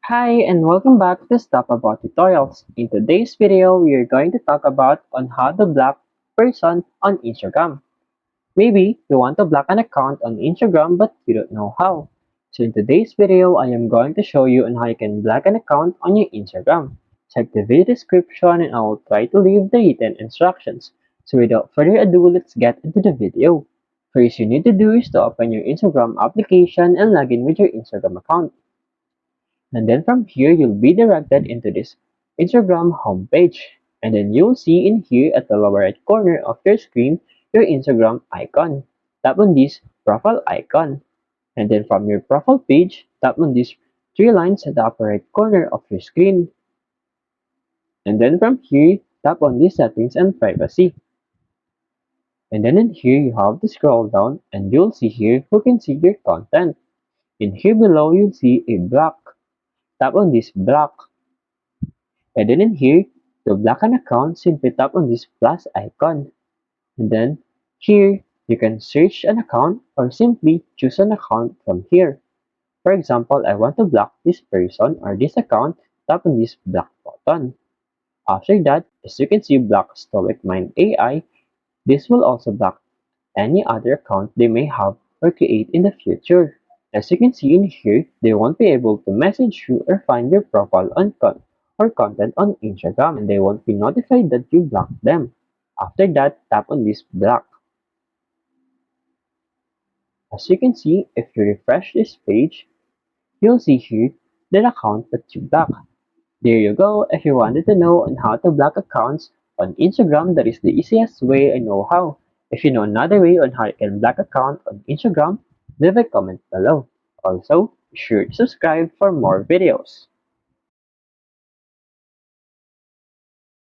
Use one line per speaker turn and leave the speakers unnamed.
Hi and welcome back to Stuff About Tutorials. In today's video, we are going to talk about on how to block person on Instagram. Maybe you want to block an account on Instagram but you don't know how. So in today's video, I am going to show you on how you can block an account on your Instagram. Check the video description and I will try to leave the written instructions. So without further ado, let's get into the video. First you need to do is to open your Instagram application and log in with your Instagram account. And then from here, you'll be directed into this Instagram homepage. And then you'll see in here at the lower right corner of your screen, your Instagram icon. Tap on this profile icon. And then from your profile page, tap on these three lines at the upper right corner of your screen. And then from here, tap on these settings and privacy. And then in here, you have to scroll down and you'll see here who can see your content. In here below, you'll see a block. Tap on this block. And then in here, to block an account, simply tap on this plus icon. And then here, you can search an account or simply choose an account from here. For example, I want to block this person or this account, tap on this block button. After that, as you can see, block Stoic Mind AI, this will also block any other account they may have or create in the future. As you can see in here, they won't be able to message you or find your profile on or content on Instagram and they won't be notified that you blocked them. After that, tap on this block. As you can see, if you refresh this page, you'll see here the account that you blocked. There you go. If you wanted to know on how to block accounts on Instagram, that is the easiest way I know how. If you know another way on how you can block account on Instagram, leave a comment below. Also, be sure to subscribe for more videos.